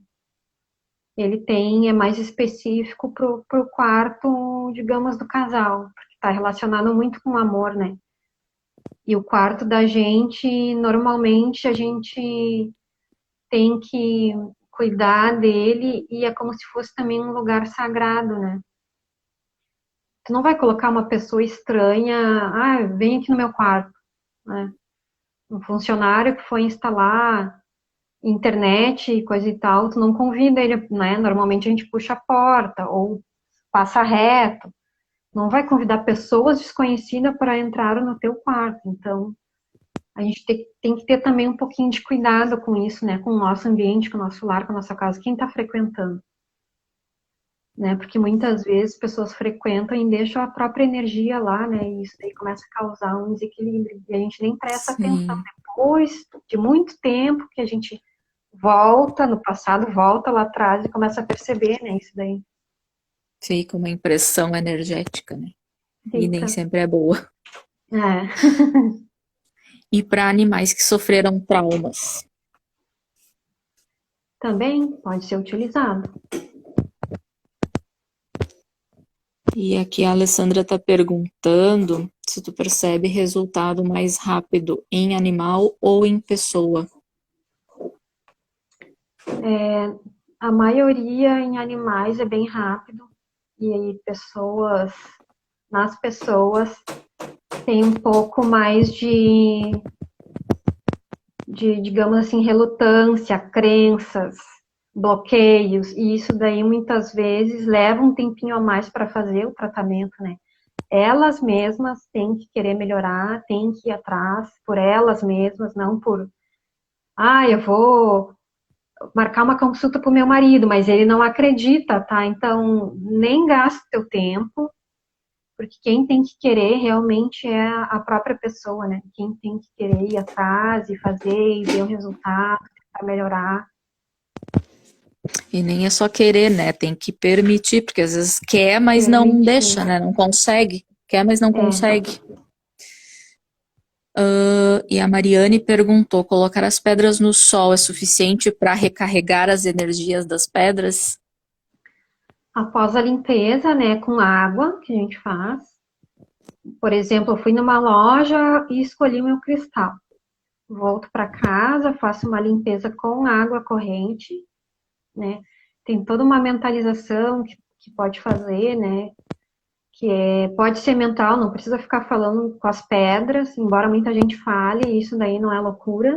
ele é mais específico para o quarto, digamos, do casal, porque está relacionado muito com o amor, né? E o quarto da gente, normalmente, a gente tem que cuidar dele e é como se fosse também um lugar sagrado, né? Tu não vai colocar uma pessoa estranha, vem aqui no meu quarto, né? Um funcionário que foi instalar internet e coisa e tal, tu não convida ele, né? Normalmente a gente puxa a porta ou passa reto. Não vai convidar pessoas desconhecidas para entrar no teu quarto. Então, a gente tem que ter também um pouquinho de cuidado com isso, né? Com o nosso ambiente, com o nosso lar, com a nossa casa, quem está frequentando. Né? Porque muitas vezes pessoas frequentam e deixam a própria energia lá, né? E isso aí começa a causar um desequilíbrio. E a gente nem presta atenção. Sim. Depois de muito tempo que a gente volta no passado, volta lá atrás e começa a perceber, né? Isso daí. Fica uma impressão energética, né? E nem Fica. sempre é boa. É. E para animais que sofreram traumas? Também pode ser utilizado. E aqui a Alessandra está perguntando se tu percebe resultado mais rápido em animal ou em pessoa. A maioria em animais é bem rápido. E aí nas pessoas tem um pouco mais de, digamos assim, relutância, crenças, bloqueios, e isso daí muitas vezes leva um tempinho a mais para fazer o tratamento, né? Elas mesmas têm que querer melhorar, têm que ir atrás por elas mesmas, não por, eu vou marcar uma consulta para o meu marido, mas ele não acredita, tá? Então, nem gasta teu tempo, porque quem tem que querer realmente é a própria pessoa, né? Quem tem que querer ir atrás e fazer e ver o resultado para melhorar. E nem é só querer, né? Tem que permitir, porque às vezes quer, mas não Permitir. deixa, né? Não consegue. Quer, mas não É. consegue. E a Mariane perguntou: colocar as pedras no sol é suficiente para recarregar as energias das pedras? Após a limpeza, né, com água que a gente faz. Por exemplo, eu fui numa loja e escolhi meu cristal. Volto para casa, faço uma limpeza com água corrente, né? Tem toda uma mentalização que pode fazer, né? Pode ser mental, não precisa ficar falando com as pedras, embora muita gente fale, isso daí não é loucura.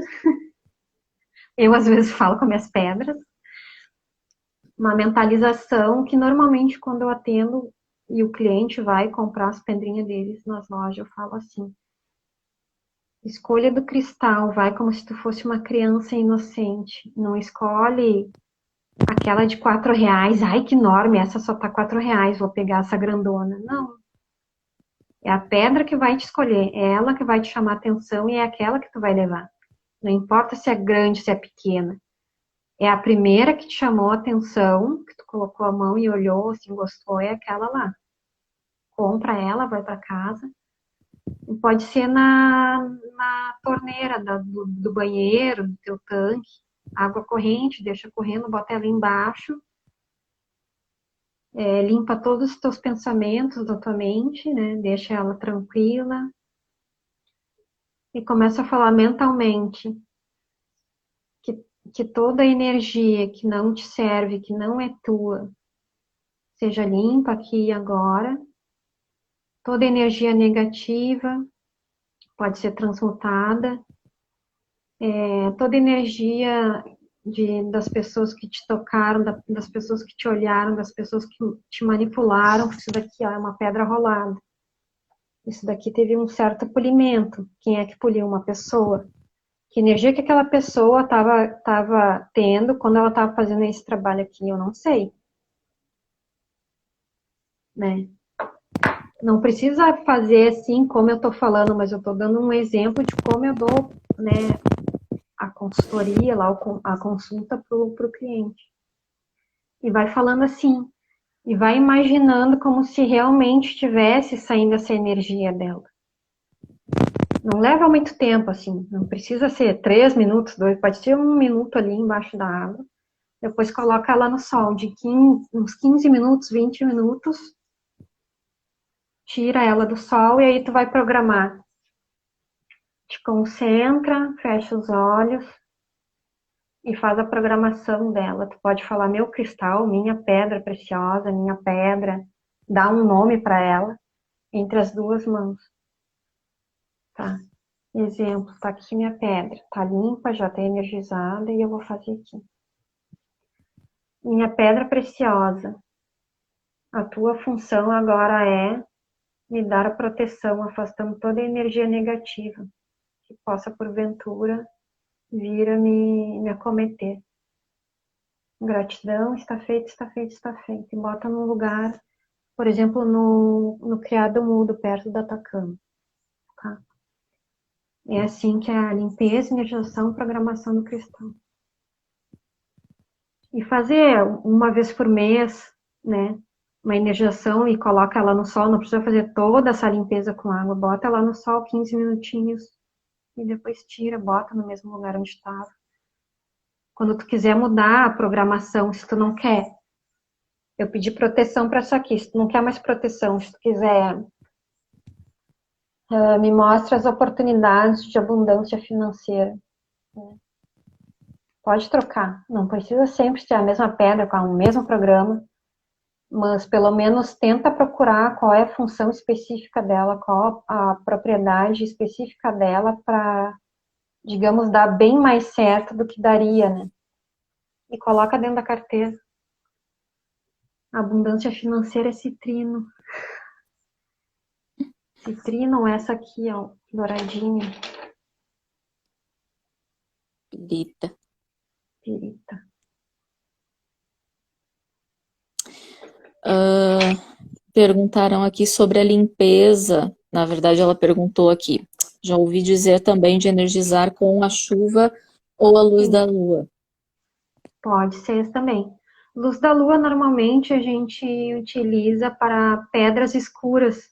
Eu às vezes falo com as minhas pedras. Uma mentalização que normalmente quando eu atendo e o cliente vai comprar as pedrinhas deles nas lojas, eu falo assim: escolha do cristal, vai como se tu fosse uma criança inocente. Não escolhe aquela de R$ 4. Ai, que enorme, essa só tá R$ 4, vou pegar essa grandona. Não. É a pedra que vai te escolher, é ela que vai te chamar a atenção e é aquela que tu vai levar. Não importa se é grande, se é pequena. É a primeira que te chamou a atenção, que tu colocou a mão e olhou, assim, gostou, é aquela lá. Compra ela, vai para casa. E pode ser na torneira do banheiro, do teu tanque. Água corrente, deixa correndo, bota ela embaixo. Limpa todos os teus pensamentos da tua mente, né? Deixa ela tranquila. E começa a falar mentalmente que toda energia que não te serve, que não é tua, seja limpa aqui e agora. Toda energia negativa pode ser transmutada. Toda energia das pessoas que te tocaram, das pessoas que te olharam, das pessoas que te manipularam. Isso daqui é uma pedra rolada. Isso daqui teve um certo polimento. Quem é que poliu? Uma pessoa. Que energia que aquela pessoa estava tendo quando ela estava fazendo esse trabalho aqui? Eu não sei, né? Não precisa fazer assim como eu estou falando, mas eu estou dando um exemplo de como eu dou, né, a consultoria, lá, a consulta para o cliente. E vai falando assim, e vai imaginando como se realmente estivesse saindo essa energia dela. Não leva muito tempo, assim, não precisa ser 3 minutos, 2, pode ser 1 minuto ali embaixo da água. Depois coloca ela no sol, uns 15 minutos, 20 minutos, tira ela do sol e aí tu vai programar. Te concentra, fecha os olhos e faz a programação dela. Tu pode falar meu cristal, minha pedra preciosa, minha pedra, dá um nome para ela entre as duas mãos. Tá? Exemplo, tá aqui minha pedra, tá limpa, já tá energizada e eu vou fazer aqui. Minha pedra preciosa, a tua função agora é me dar a proteção, afastando toda a energia negativa que possa, porventura, vir a me acometer. Gratidão, está feito, está feito, está feito. E bota num lugar, por exemplo, no criado mudo, perto da tua cama. Tá? É assim que é a limpeza, energização, programação do cristal. E fazer uma vez por mês, né? Uma energização e coloca ela no sol, não precisa fazer toda essa limpeza com água, bota ela no sol 15 minutinhos e depois tira, bota no mesmo lugar onde estava. Quando tu quiser mudar a programação, se tu não quer, eu pedi proteção para isso aqui, se tu não quer mais proteção, se tu quiser, me mostra as oportunidades de abundância financeira. Pode trocar, não precisa sempre ser a mesma pedra com o mesmo programa, mas pelo menos tenta procurar qual é a função específica dela, qual a propriedade específica dela para, digamos, dar bem mais certo do que daria, né? e coloca dentro da carteira. A abundância financeira é citrino. Citrino, essa aqui, ó, douradinha, Pirita. pirita. Perguntaram aqui sobre a limpeza. Na verdade, ela perguntou aqui. Já ouvi dizer também de energizar com a chuva ou a luz da Sim, lua. pode ser esse também. Luz da lua, normalmente, a gente utiliza para pedras escuras.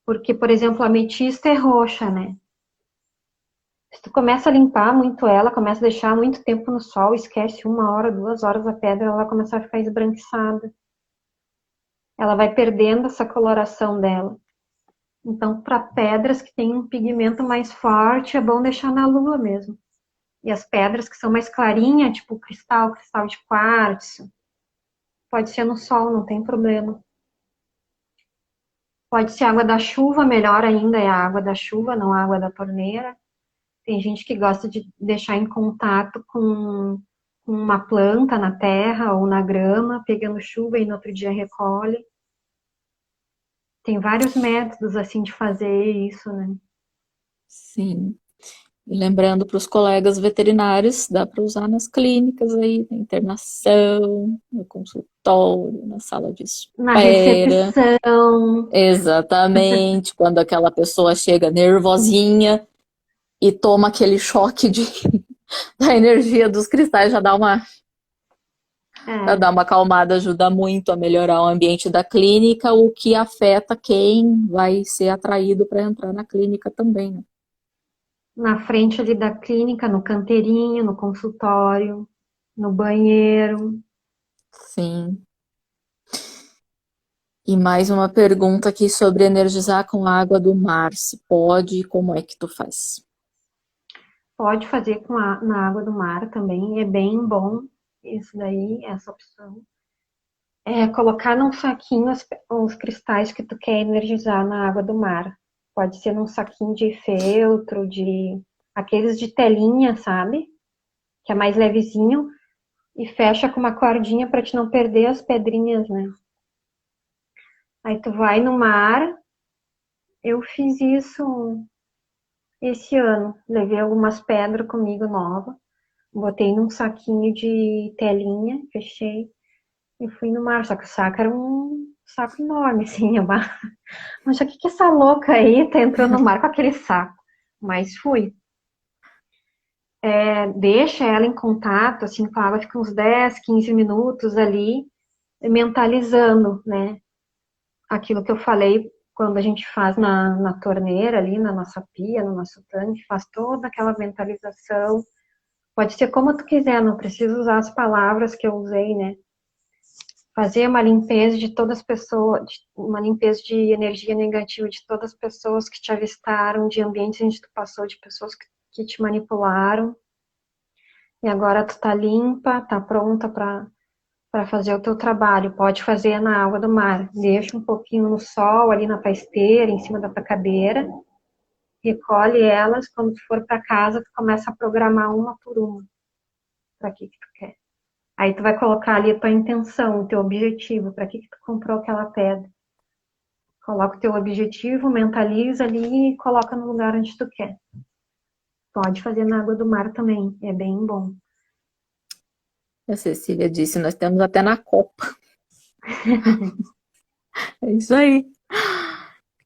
Porque, por exemplo, a ametista é roxa, né? Se tu começa a limpar muito ela, começa a deixar muito tempo no sol, esquece 1 hora, 2 horas a pedra, ela vai começar a ficar esbranquiçada. Ela vai perdendo essa coloração dela. Então, para pedras que têm um pigmento mais forte, é bom deixar na lua mesmo. E as pedras que são mais clarinhas, tipo cristal, cristal de quartzo, pode ser no sol, não tem problema. Pode ser água da chuva, melhor ainda é a água da chuva, não a água da torneira. Tem gente que gosta de deixar em contato com uma planta na terra ou na grama, pegando chuva e no outro dia recolhe. Tem vários métodos assim de fazer isso, né? Sim. E lembrando para os colegas veterinários, dá para usar nas clínicas aí, na internação, no consultório, na sala de Na espera. recepção, Exatamente, quando aquela pessoa chega nervosinha e toma aquele choque da energia dos cristais, já é, dá uma acalmada, ajuda muito a melhorar o ambiente da clínica, o que afeta quem vai ser atraído para entrar na clínica também, né? na frente ali da clínica, no canteirinho, no consultório, no banheiro. Sim. E mais uma pergunta aqui sobre energizar com a água do mar. Se pode, como é que tu faz? Pode fazer na água do mar também, é bem bom isso daí, essa opção. É colocar num saquinho os cristais que tu quer energizar na água do mar. Pode ser num saquinho de feltro, de aqueles de telinha, sabe? Que é mais levezinho e fecha com uma cordinha para te não perder as pedrinhas, né? Aí tu vai no mar. Eu fiz isso esse ano. Levei algumas pedras comigo novas, botei num saquinho de telinha, fechei e fui no mar. Só que o saco era um saco enorme, assim. Mas o que que essa louca aí tá entrando no mar com aquele saco? Mas fui. Deixa ela em contato, assim, com a água, fica uns 10, 15 minutos ali, mentalizando, né? Aquilo que eu falei quando a gente faz na torneira ali, na nossa pia, no nosso tanque, faz toda aquela mentalização. Pode ser como tu quiser, não precisa usar as palavras que eu usei, né? Fazer uma limpeza de todas as pessoas, uma limpeza de energia negativa de todas as pessoas que te avistaram, de ambientes onde tu passou, de pessoas que te manipularam. E agora tu tá limpa, tá pronta para fazer o teu trabalho. Pode fazer na água do mar. Deixa um pouquinho no sol, ali na tua esteira, em cima da tua cadeira. Recolhe elas. Quando tu for para casa, tu começa a programar uma por uma. Para que tu quer. Aí tu vai colocar ali a tua intenção, o teu objetivo. Para que tu comprou aquela pedra. Coloca o teu objetivo, mentaliza ali e coloca no lugar onde tu quer. Pode fazer na água do mar também. É bem bom. A Cecília disse, nós temos até na copa. É isso aí.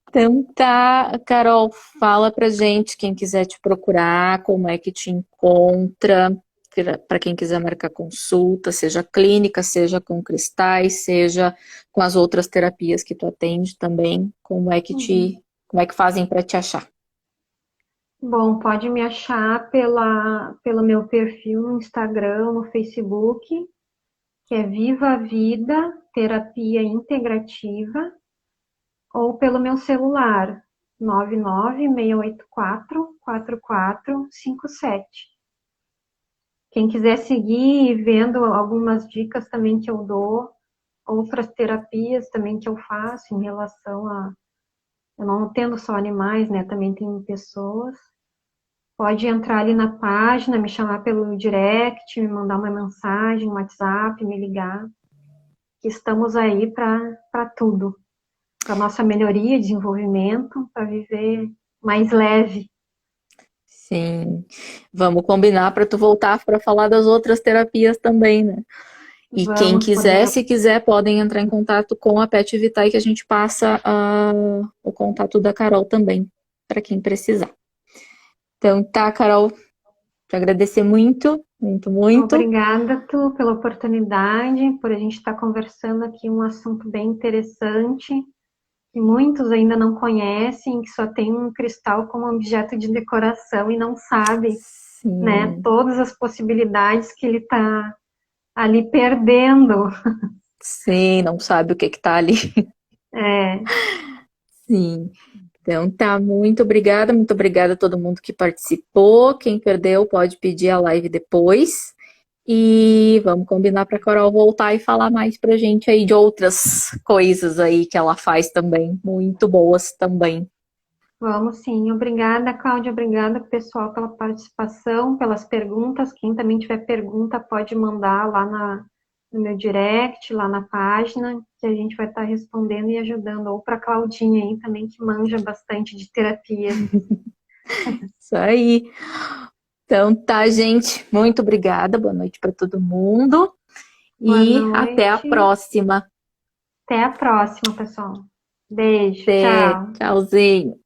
Então tá, Carol, fala pra gente quem quiser te procurar, como é que te encontra, para quem quiser marcar consulta, seja clínica, seja com cristais, seja com as outras terapias que tu atende também, Uhum. como é que fazem para te achar? Bom, pode me achar pelo meu perfil no Instagram, no Facebook, que é Viva a Vida Terapia Integrativa, ou pelo meu celular, 996844457. Quem quiser seguir vendo algumas dicas também que eu dou, outras terapias também que eu faço em relação a. Eu não tendo só animais, né? Também tem pessoas. pode entrar ali na página, me chamar pelo direct, me mandar uma mensagem, um WhatsApp, me ligar, que estamos aí para tudo, para nossa melhoria, desenvolvimento, para viver mais leve. Sim. Vamos combinar para tu voltar para falar das outras terapias também, né? E quem Vamos, quiser, podemos. se quiser, podem entrar em contato com a Pet Vitae, que a gente passa o contato da Carol também, para quem precisar. Então, tá, Carol, te agradecer muito, muito, muito. Obrigada, Tu, pela oportunidade, por a gente estar conversando aqui um assunto bem interessante, que muitos ainda não conhecem, que só tem um cristal como objeto de decoração e não sabe, né, Sim, todas as possibilidades que ele está ali perdendo. sim, não sabe o que que tá ali. É, Sim. Então, tá, muito obrigada a todo mundo que participou. Quem perdeu pode pedir a live depois. E vamos combinar para a Carol voltar e falar mais pra gente aí de outras coisas aí que ela faz também, muito boas também. vamos sim. Obrigada, Cláudia. Obrigada, pessoal, pela participação, pelas perguntas. Quem também tiver pergunta, pode mandar lá no meu direct, lá na página, que a gente vai estar respondendo e ajudando. Ou para a Claudinha aí também, que manja bastante de terapia. Isso aí. Então tá, gente, muito obrigada. Boa noite para todo mundo Boa e até a noite. próxima. Até a próxima, pessoal. Beijo. Até, Tchau. tchauzinho.